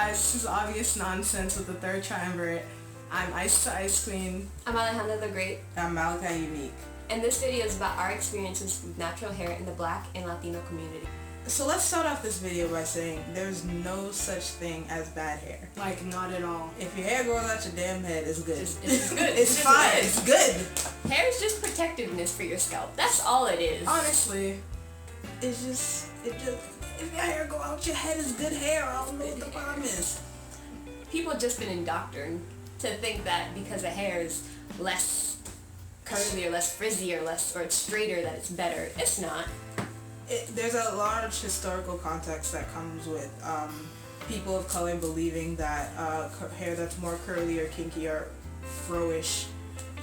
guys, this is Obvious Nonsense with the Third Triumvirate. I'm Ice to Ice Queen. I'm Alejandra the Great. I'm Malachi Unique. And this video is about our experiences with natural hair in the Black and Latino community. So let's start off this video by saying there's no such thing as bad hair. Like, not at all. If your hair grows out your damn head, it's good. It's good. It's fine. It's good. Hair is just protectiveness for your scalp. That's all it is. Honestly. It's just, if your hair go out your head, it's good hair. I don't know what the problem is. People have just been indoctrinated to think that because a hair is less curly or less frizzy or it's straighter that it's better. It's not. There's a large historical context that comes with people of color believing that hair that's more curly or kinky or fro-ish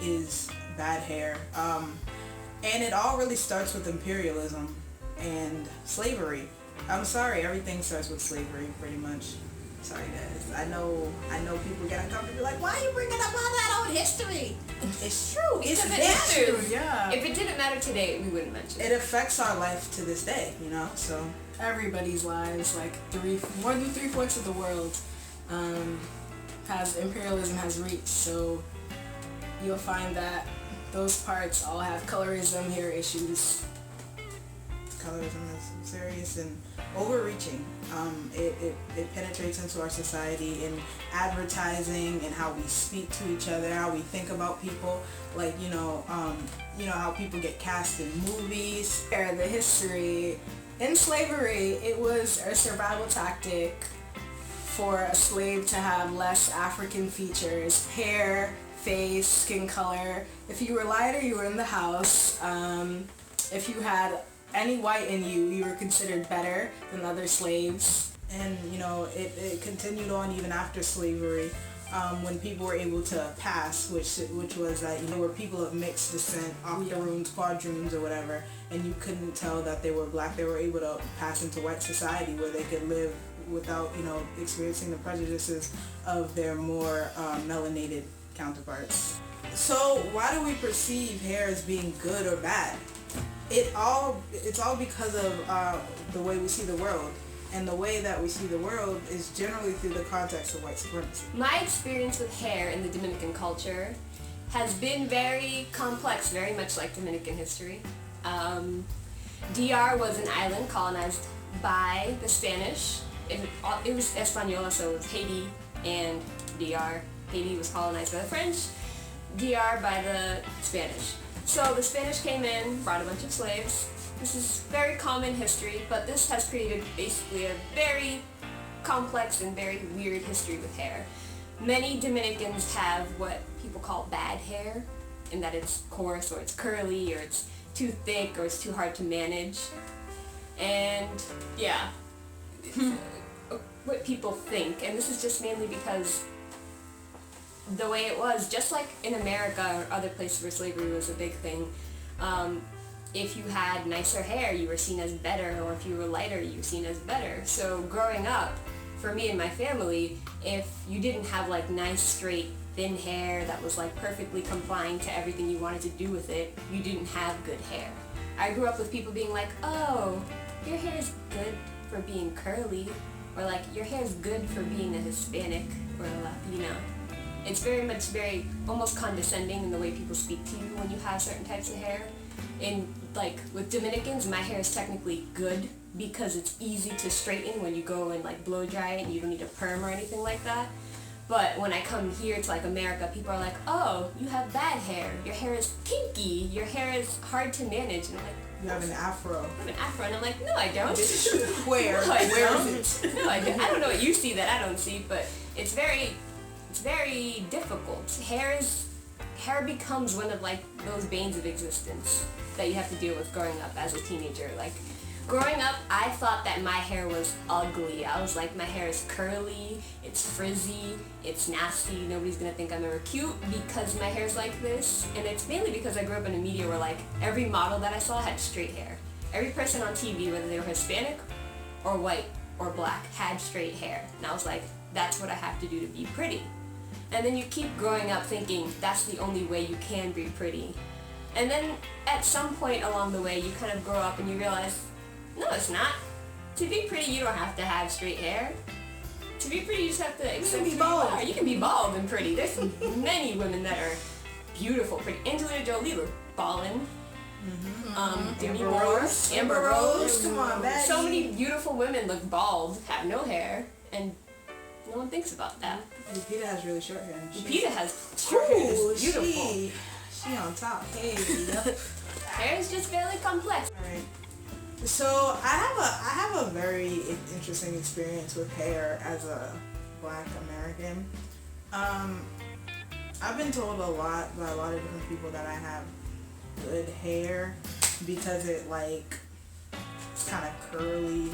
is bad hair. And it all really starts with imperialism and slavery. I'm sorry, everything starts with slavery, pretty much. Sorry guys. I know people get uncomfortable like, why are you bringing up all that old history? It's true. It's true. Yeah. If it didn't matter today, we wouldn't mention it. It affects our life to this day, you know, so. Everybody's lives, like more than 3/4 of the world, imperialism has reached. So you'll find that those parts all have colorism, hair issues. Colorism is serious and overreaching. It penetrates into our society in advertising and how we speak to each other, how we think about people. Like, you know how people get cast in movies. The history in slavery, it was a survival tactic for a slave to have less African features, hair, face, skin color. If you were lighter, you were in the house. If you had any white in you, you were considered better than other slaves. And, you know, it continued on even after slavery, when people were able to pass, which was that, you know, were people of mixed descent, octoroons, quadroons, or whatever, and you couldn't tell that they were black. They were able to pass into white society where they could live without, you know, experiencing the prejudices of their more melanated counterparts. So why do we perceive hair as being good or bad? It's all because of the way we see the world, and the way that we see the world is generally through the context of white supremacy. My experience with hair in the Dominican culture has been very complex, very much like Dominican history. DR was an island colonized by the Spanish. It was Española, so it was Haiti and DR. Haiti was colonized by the French, DR by the Spanish. So the Spanish came in, brought a bunch of slaves. This is very common history, but this has created basically a very complex and very weird history with hair. Many Dominicans have what people call bad hair, in that it's coarse or it's curly or it's too thick or it's too hard to manage. And yeah, what people think, and this is just mainly because the way it was, just like in America or other places where slavery was a big thing, if you had nicer hair, you were seen as better, or if you were lighter, you were seen as better. So growing up, for me and my family, if you didn't have like nice, straight, thin hair that was like perfectly complying to everything you wanted to do with it, you didn't have good hair. I grew up with people being like, oh, your hair is good for being curly, or like, your hair is good for being a Hispanic or a Latino. It's very almost condescending in the way people speak to you when you have certain types of hair. And like with Dominicans, my hair is technically good because it's easy to straighten when you go and like blow dry it and you don't need a perm or anything like that. But when I come here to like America, people are like, oh, you have bad hair. Your hair is kinky. Your hair is hard to manage. And I'm like, You have an afro. I have an afro. And I'm like, no, I don't. Where? No, I Where don't. is it? No, I don't. I don't know what you see that I don't see, but it's very difficult. Hair becomes one of like those banes of existence that you have to deal with growing up as a teenager. Like growing up, I thought that my hair was ugly. I was like, my hair is curly, it's frizzy, it's nasty, nobody's gonna think I'm ever cute because my hair's like this. And it's mainly because I grew up in a media where like every model that I saw had straight hair. Every person on TV, whether they were Hispanic or white or black, had straight hair. And I was like, that's what I have to do to be pretty. And then you keep growing up thinking that's the only way you can be pretty. And then at some point along the way, you kind of grow up and you realize, no, it's not. To be pretty, you don't have to have straight hair. To be pretty, you just have to accept be who bald. you are. You can be bald and pretty. There's many women that are beautiful, pretty. Angelina Jolie looked ballin'. Demi Moore, Amber Rose. Come on, baby. So many beautiful women look bald, have no hair, and no one thinks about that. Lupita has really short hair. Lupita has short hair. Ooh, It's beautiful. She on top. Hey, yep. Hair is just very complex. Alright. So I have a very interesting experience with hair as a Black American. I've been told a lot by a lot of different people that I have good hair because it's kind of curly.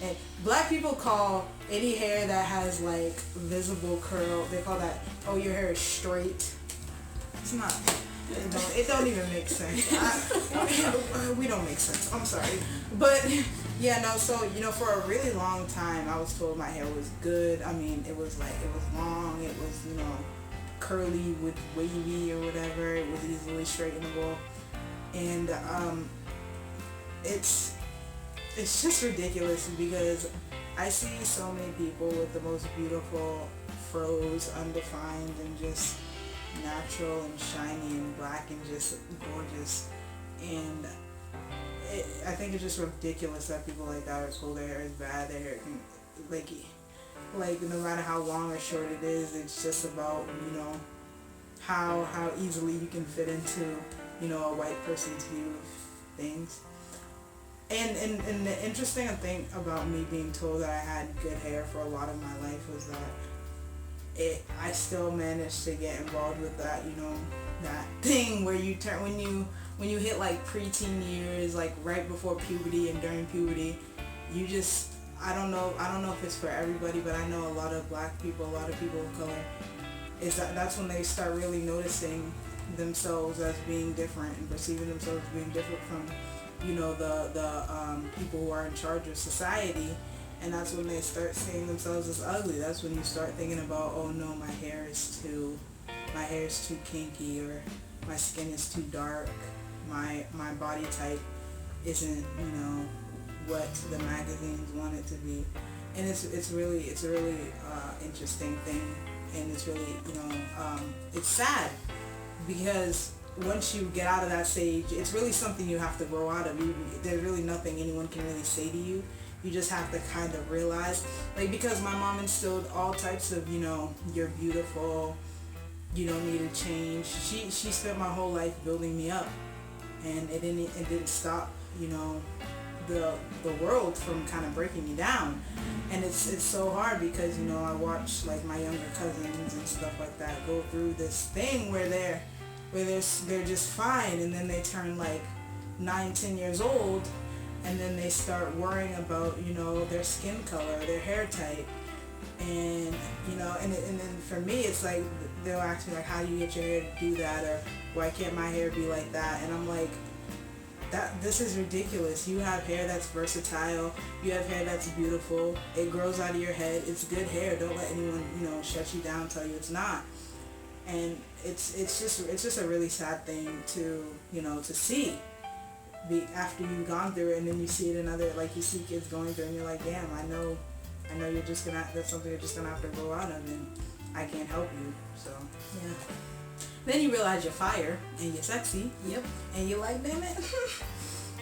And Black people call any hair that has like visible curl, they call that, oh, your hair is straight. It's not. It don't even make sense. We don't make sense. I'm sorry. But yeah, no, so, for a really long time I was told my hair was good. I mean, it was long, it was, curly with wavy or whatever. It was easily straightenable. And it's just ridiculous because I see so many people with the most beautiful froze, undefined, and just natural and shiny and black and just gorgeous. And I think it's just ridiculous that people like that are told their hair is bad. Their hair can, like no matter how long or short it is, it's just about, how easily you can fit into, a white person's view of things. And the interesting thing about me being told that I had good hair for a lot of my life was that I still managed to get involved with that, that thing where you turn, when you hit like preteen years, like right before puberty and during puberty, you just, I don't know if it's for everybody, but I know a lot of Black people, a lot of people of color, that's when they start really noticing themselves as being different and perceiving themselves as being different from, the people who are in charge of society. And that's when they start seeing themselves as ugly. That's when you start thinking about, oh no, my hair is too kinky, or my skin is too dark, my body type isn't, what the magazines want it to be. And it's a really interesting thing, and it's really, it's sad because once you get out of that stage, it's really something you have to grow out of. There's really nothing anyone can really say to you. You just have to kind of realize, because my mom instilled all types of, you're beautiful, you don't need to change. She spent my whole life building me up, and it didn't stop, the world from kind of breaking me down. And it's so hard because, I watch like my younger cousins and stuff like that go through this thing where they're just fine, and then they turn like 9-10 years old, and then they start worrying about, their skin color, their hair type. And, and then for me, it's like, they'll ask me, like, how do you get your hair to do that? Or why can't my hair be like that? And I'm like, this is ridiculous. You have hair that's versatile. You have hair that's beautiful. It grows out of your head. It's good hair. Don't let anyone, shut you down, tell you it's not. And it's just a really sad thing to, to see. After you've gone through it, and then you see it in other, like you see kids going through, and you're like, damn, I know that's something you're just gonna have to grow out of, and I can't help you. So yeah. Then you realize you're fire and you're sexy. Yep. And you're like, damn it,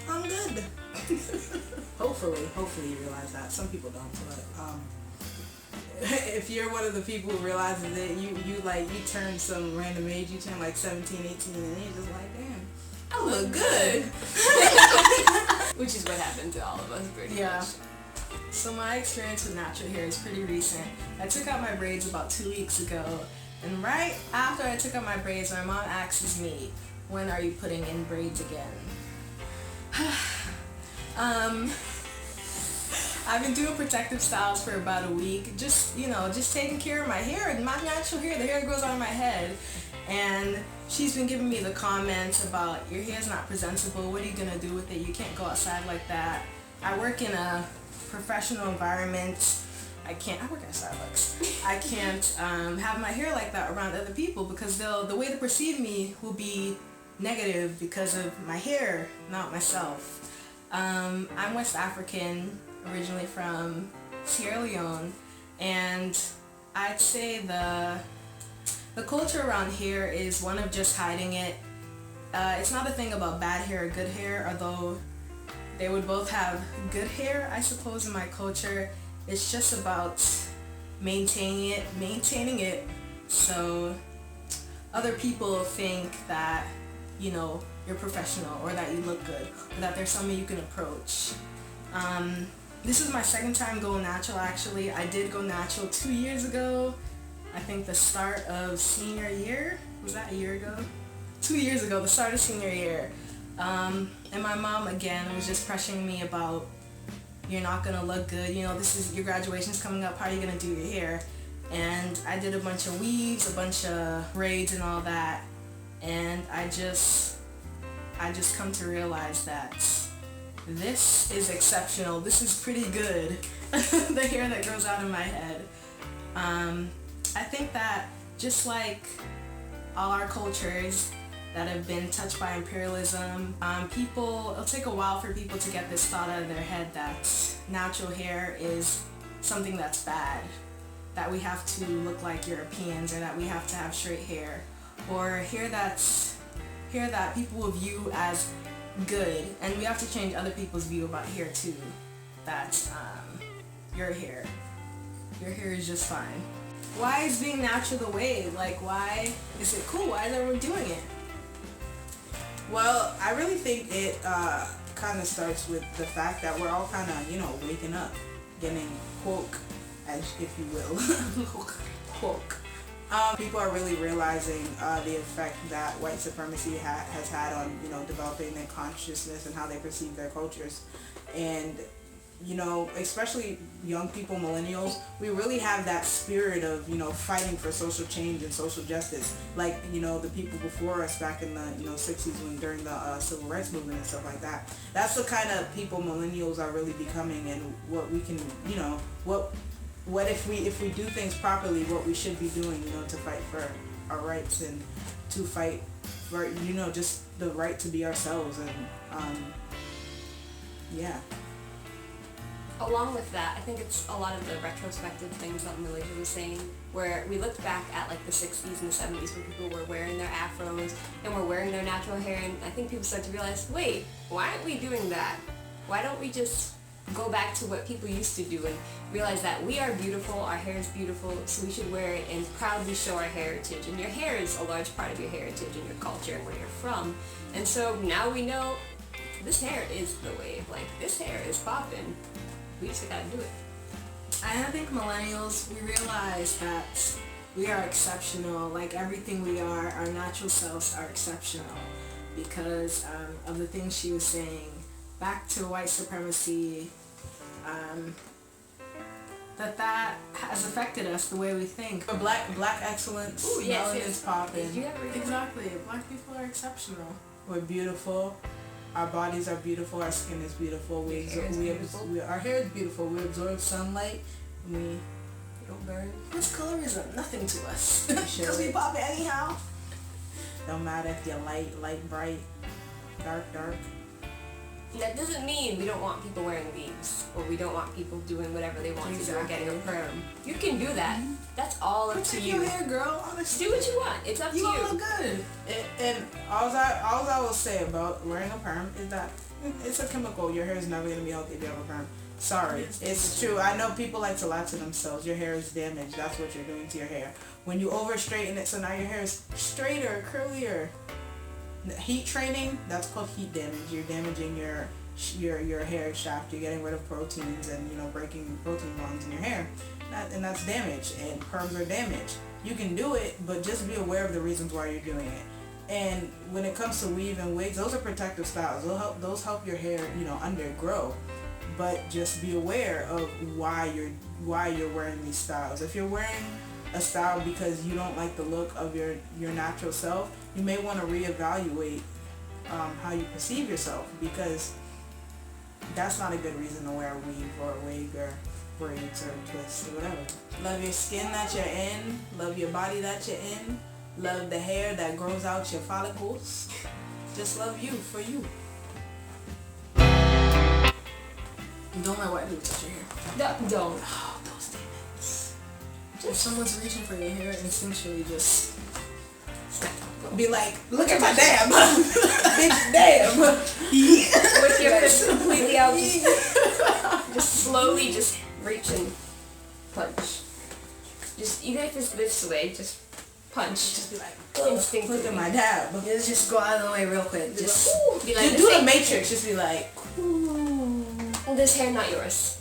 I'm good. Hopefully you realize that. Some people don't, but if you're one of the people who realizes that you turn some random age, you turn like 17, 18, and you're just like, damn, I look good. Which is what happened to all of us pretty much. So my experience with natural hair is pretty recent. I took out my braids about 2 weeks ago, and right after I took out my braids, my mom asks me, when are you putting in braids again? I've been doing protective styles for about a week, just taking care of my hair, my natural hair, the hair that grows out of my head. And she's been giving me the comments about, your hair's not presentable, what are you gonna do with it, you can't go outside like that. I work in a professional environment. I work at Starbucks. I can't have my hair like that around other people, because the way they perceive me will be negative because of my hair, not myself. I'm West African, originally from Sierra Leone, And I'd say the culture around here is one of just hiding it. It's not a thing about bad hair or good hair, although they would both have good hair, I suppose, in my culture. It's just about maintaining it so other people think that, you know, you're professional, or that you look good, or that there's someone you can approach. This is my second time going natural, actually. I did go natural 2 years ago. I think the start of senior year. Was that a year ago? 2 years ago, the start of senior year. And my mom, again, was just pressuring me about, you're not gonna look good, you know, this is, your graduation's coming up, how are you gonna do your hair? And I did a bunch of weaves, a bunch of braids and all that, and I just come to realize that this is exceptional. This is pretty good. The hair that grows out of my head. I think that just like all our cultures that have been touched by imperialism, it'll take a while for people to get this thought out of their head that natural hair is something that's bad, that we have to look like Europeans, or that we have to have straight hair, or hair that people will view as good, and we have to change other people's view about hair too, that your hair is just fine. Why is being natural the wave? Like, why is it cool? Why is everyone doing it? Well, I really think it kind of starts with the fact that we're all kind of, you know, waking up, getting woke, as if you will. Woke. People are really realizing the effect that white supremacy has had on, you know, developing their consciousness and how they perceive their cultures. And, you know, especially young people, millennials, we really have that spirit of, you know, fighting for social change and social justice. Like, you know, the people before us back in the, you know, 60s during the civil rights movement and stuff like that. That's the kind of people millennials are really becoming, and what we can, you know, what if we do things properly, what we should be doing, you know, to fight for our rights and to fight for, you know, just the right to be ourselves. And yeah. Along with that, I think it's a lot of the retrospective things that Malaysia was saying, where we looked back at like the 60s and the 70s when people were wearing their afros and were wearing their natural hair, and I think people start to realize, wait, why aren't we doing that? Why don't we just go back to what people used to do and realize that we are beautiful, our hair is beautiful, so we should wear it and proudly show our heritage. And your hair is a large part of your heritage and your culture and where you're from. And so now we know this hair is the wave. Like, this hair is popping. We just gotta do it. I think millennials, we realize that we are exceptional. Like, everything we are, our natural selves are exceptional because of the things she was saying. Back to white supremacy, that has affected us the way we think. For black excellence, ooh, yes, melanin's popping. Exactly. Black people are exceptional. We're beautiful. Our bodies are beautiful. Our skin is beautiful. Our hair is beautiful. We absorb sunlight. We don't burn. What's colorism? Nothing to us. Because we pop it anyhow. Don't matter if you're light, bright, dark. That doesn't mean we don't want people wearing weaves, or we don't want people doing whatever they want to do or getting a perm. You can do that. That's all up to you. Your hair, girl. Honestly. Do what you want. It's up to you. You look good. And all I will say about wearing a perm is that it's a chemical. Your hair is never going to be healthy if you have a perm. Sorry. It's true. I know people like to lie to themselves. Your hair is damaged. That's what you're doing to your hair. When you over straighten it, so now your hair is straighter, curlier. Heat training, that's called heat damage. You're damaging your hair shaft. You're getting rid of proteins and, you know, breaking protein bonds in your hair. And that's damage, and perms are damage. You can do it, but just be aware of the reasons why you're doing it. And when it comes to weave and wigs, those are protective styles. Those help your hair, you know, undergrow. But just be aware of why you're wearing these styles. If you're wearing a style because you don't like the look of your natural self, you may want to reevaluate how you perceive yourself, because that's not a good reason to wear a weave or a wig or braids or twists or whatever. Love your skin that you're in. Love your body that you're in. Love the hair that grows out your follicles. Just love you for you. Don't let white people touch your hair. No, don't. Oh, those demons. If someone's reaching for your hair, instinctually just be like, look at my dab. Bitch, damn. With your fist completely out, just slowly just reach and punch. Just, even if it's this way, just punch. Just be like, look at my dab. Just go out of the way real quick. Just be like, do the Matrix. Just be like, this hair not yours.